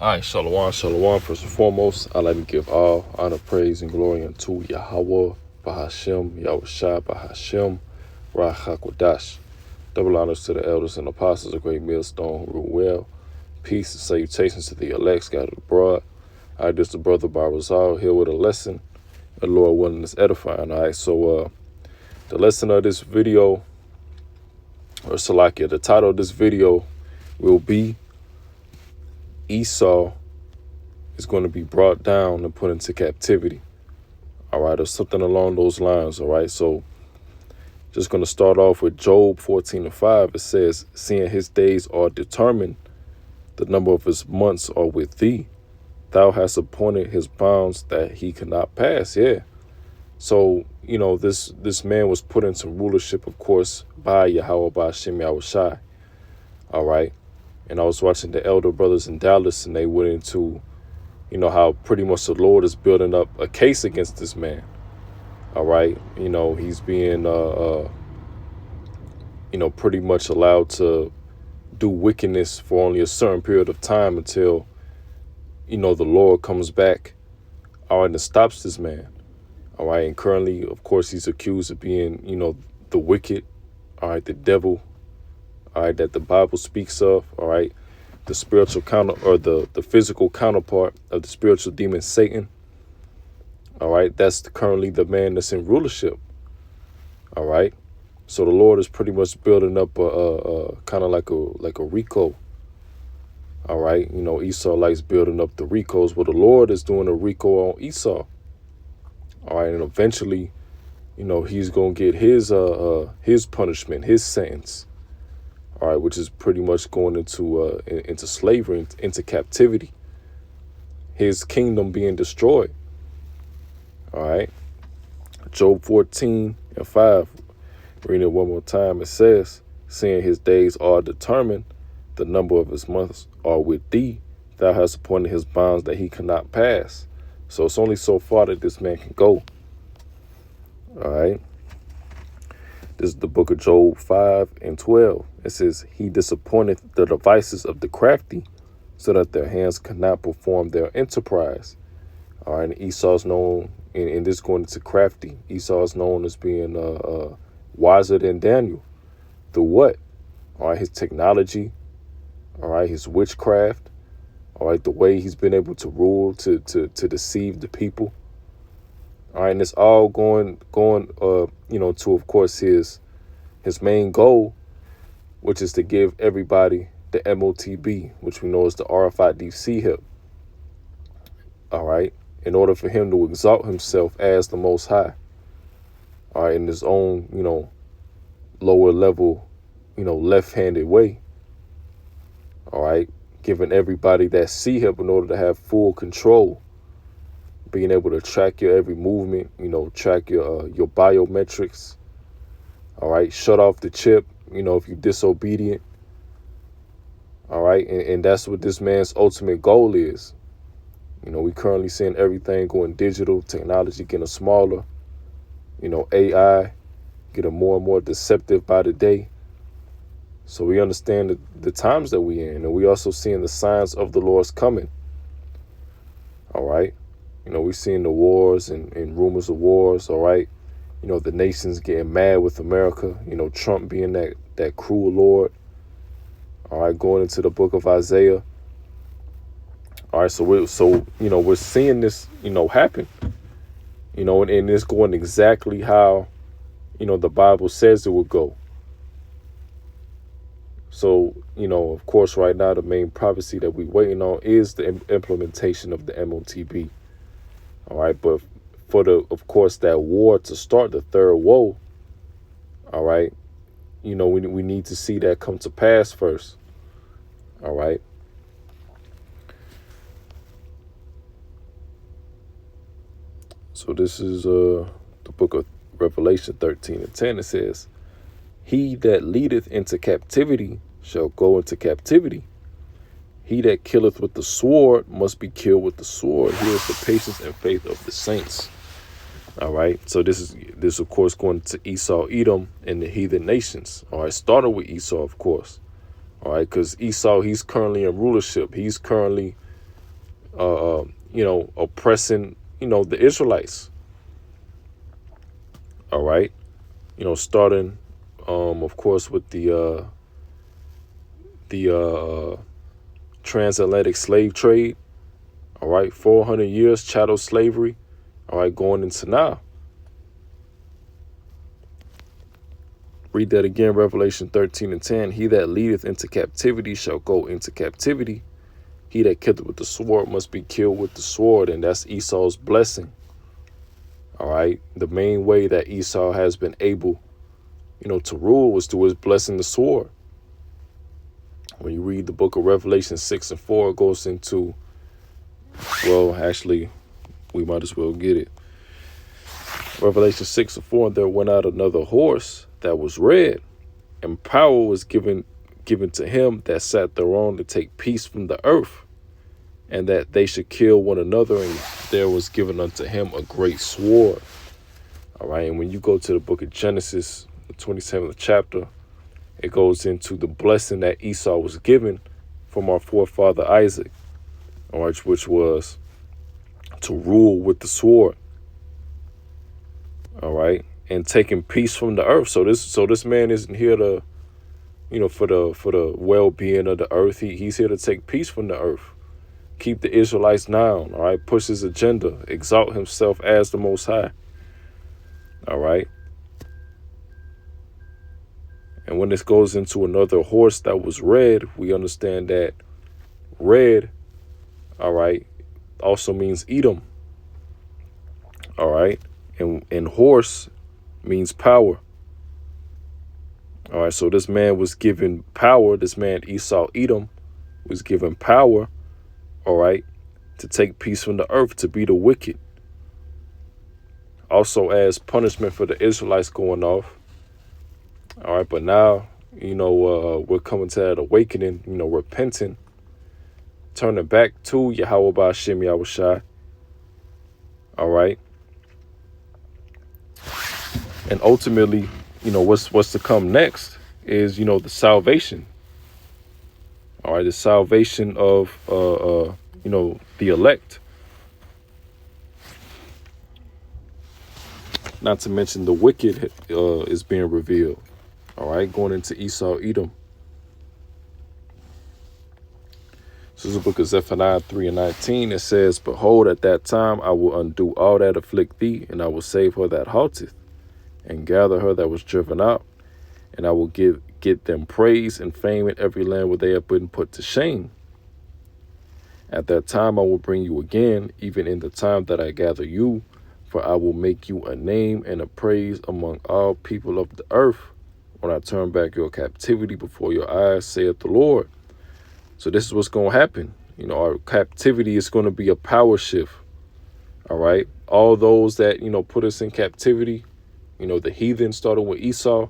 All right, shalom, shalom. First and foremost, I'd like to give all honor, praise, and glory unto Yahweh, Bahashem, Yahushua, Bahashem, Rahakwadash. Double honors to the elders and apostles of great Millstone who rule well. Peace and salutations to the elect scattered abroad. This is the brother Barazal here with a lesson. The Lord willing is edifying. All right, so the lesson of this video, or Salakia, the title of this video will be Esau is going to be brought down and put into captivity. All right, or something along those lines. All right, so just going to start off with Job 14:5. It says, seeing his days are determined, the number of his months are with thee. Thou hast appointed his bounds that he cannot pass. Yeah. So, this man was put into rulership, of course, by Yahweh, by Shai. All right. And I was watching the elder brothers in Dallas, and they went into, how pretty much the Lord is building up a case against this man. All right. He's being, pretty much allowed to do wickedness for only a certain period of time until, the Lord comes back, all right, and stops this man. All right. And currently, of course, he's accused of being, the wicked, all right, the devil, all right, that the Bible speaks of, all right, the spiritual or the physical counterpart of the spiritual demon Satan. All right, that's currently the man that's in rulership. All right, so the Lord is pretty much building up a kind of like a Rico. All right, Esau likes building up the Ricos. Well, the Lord is doing a Rico on Esau. All right, and eventually, he's gonna get his punishment, his sentence. All right, which is pretty much going into slavery, into captivity. His kingdom being destroyed. All right. Job 14:5. Reading it one more time. It says, seeing his days are determined, the number of his months are with thee. Thou hast appointed his bounds that he cannot pass. So it's only so far that this man can go. All right. This is the book of Job 5:12. It says, he disappointed the devices of the crafty so that their hands cannot perform their enterprise. All right, and Esau's known, and this going into crafty, Esau is known as being wiser than Daniel. Through what? All right, his technology, all right, his witchcraft, all right, the way he's been able to rule, to deceive the people. All right, and it's all going, to, of course, his main goal, which is to give everybody the MOTB, which we know is the RFID hip. All right, in order for him to exalt himself as the Most High. All right, in his own, lower level, left-handed way. All right, giving everybody that C-hip in order to have full control. Being able to track your every movement, track your biometrics. All right, shut off the chip, if you're disobedient. All right, and that's what this man's ultimate goal is. We currently seeing everything going digital, technology getting smaller, AI getting more and more deceptive by the day. So we understand the times that we're in, and we also seeing the signs of the Lord's coming. All right. We're seeing the wars and rumors of wars, all right? The nations getting mad with America, Trump being that cruel Lord, all right, going into the book of Isaiah. All right, so we're seeing this, happen, and it's going exactly how, the Bible says it would go. So, of course, right now, the main prophecy that we're waiting on is the implementation of the MOTB. All right, but for of course, that war to start, the third woe, all right, we need to see that come to pass first. All right. So this is the book of Revelation 13:10. It says, he that leadeth into captivity shall go into captivity. He that killeth with the sword must be killed with the sword. Here is the patience and faith of the saints. All right. So this is of course going to Esau, Edom, and the heathen nations. All right. Started with Esau, of course. All right. Because Esau, he's currently in rulership. He's currently, oppressing, the Israelites. All right. Starting, of course, with the transatlantic slave trade. All right. 400 years chattel slavery. All right. Going into now. Read that again, Revelation 13:10. He that leadeth into captivity shall go into captivity. He that killeth with the sword must be killed with the sword. And that's Esau's blessing. All right. The main way that Esau has been able, to rule was through his blessing the sword. When you read the book of Revelation 6:4, it goes into, well, actually, we might as well get it. Revelation 6:4, and there went out another horse that was red, and power was given to him that sat thereon to take peace from the earth, and that they should kill one another, and there was given unto him a great sword. All right, and when you go to the book of Genesis, the 27th chapter, it goes into the blessing that Esau was given from our forefather Isaac, all right, which was to rule with the sword. All right, and taking peace from the earth. So this man isn't here to, for the well-being of the earth. He's here to take peace from the earth, keep the Israelites down. All right, push his agenda, exalt himself as the Most High. All right. And when this goes into another horse that was red, we understand that red, all right, also means Edom. All right. And horse means power. All right. So this man was given power. This man, Esau, Edom, was given power. All right. To take peace from the earth, to be the wicked. Also as punishment for the Israelites going off. All right. But now, we're coming to that awakening, repenting, turning back to Yahweh Ba'ashem Yahushai. All right. And ultimately, what's to come next is, the salvation. All right, the salvation of, the elect. Not to mention the wicked is being revealed. All right, going into Esau, Edom. This is the book of Zephaniah 3:19. It says, behold, at that time I will undo all that afflict thee, and I will save her that halteth, and gather her that was driven out, and I will get them praise and fame in every land where they have been put to shame. At that time I will bring you again, even in the time that I gather you, for I will make you a name and a praise among all people of the earth, when I turn back your captivity before your eyes, saith the Lord. So this is what's going to happen. Our captivity is going to be a power shift. All right. All those that, put us in captivity, the heathen starting with Esau,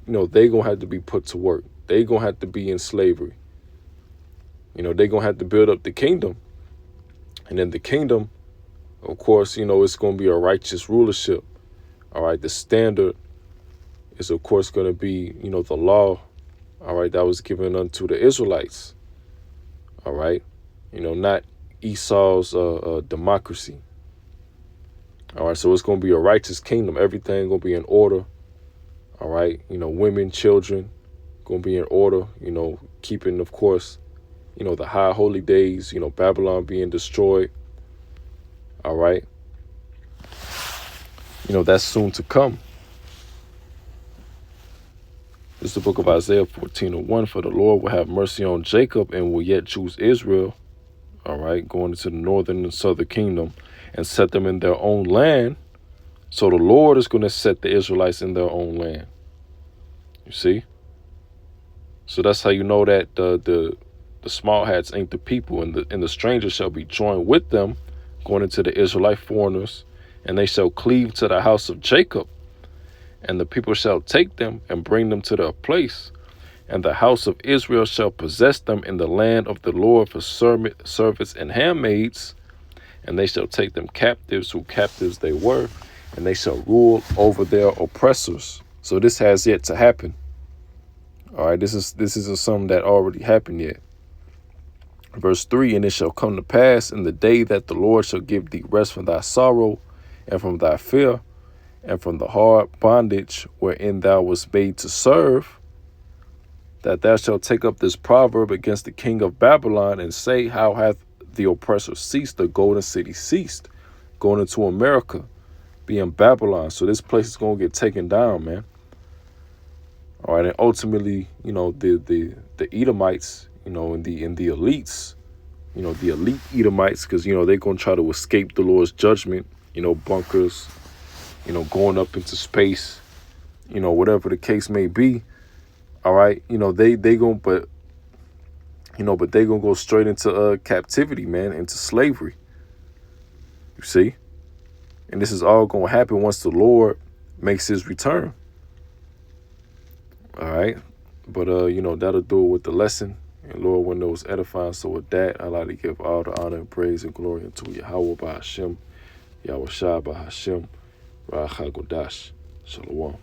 they're going to have to be put to work. They're going to have to be in slavery. They're going to have to build up the kingdom. And in the kingdom, of course, it's going to be a righteous rulership. All right. The standard is, of course, going to be, the law, all right, that was given unto the Israelites. All right. Not Esau's democracy. All right. So it's going to be a righteous kingdom. Everything going to be in order. All right. Women, children going to be in order, keeping, of course, the high holy days, Babylon being destroyed. All right. That's soon to come. This is the book of Isaiah 14:1. For the Lord will have mercy on Jacob and will yet choose Israel. All right. Going into the northern and southern kingdom and set them in their own land. So the Lord is going to set the Israelites in their own land. You see? So that's how you know that the small hats ain't the people, and the strangers shall be joined with them, going into the Israelite foreigners, and they shall cleave to the house of Jacob. And the people shall take them and bring them to their place. And the house of Israel shall possess them in the land of the Lord for servants and handmaids. And they shall take them captives, who captives they were, and they shall rule over their oppressors. So this has yet to happen. All right, this isn't something that already happened yet. Verse 3, and it shall come to pass in the day that the Lord shall give thee rest from thy sorrow and from thy fear and from the hard bondage wherein thou wast made to serve, that thou shalt take up this proverb against the king of Babylon and say, how hath the oppressor ceased, the golden city ceased, going into America, being Babylon. So this place is going to get taken down, man. All right, and ultimately, you know, the Edomites, you know, and the elites, you know, the elite Edomites, because, you know, they're going to try to escape the Lord's judgment, you know, bunkers, you know, going up into space, you know, whatever the case may be. All right, you know, they going, but they going to go straight into captivity, man, into slavery. You see? And this is all going to happen once the Lord makes his return. All right. But, you know, that'll do it with the lesson. And Lord, when those edifying. So with that, I like to give all the honor and praise and glory unto Yahweh by Hashem, Yahweh Shai by Hashem, Ra'ach HaGodash. Shalom.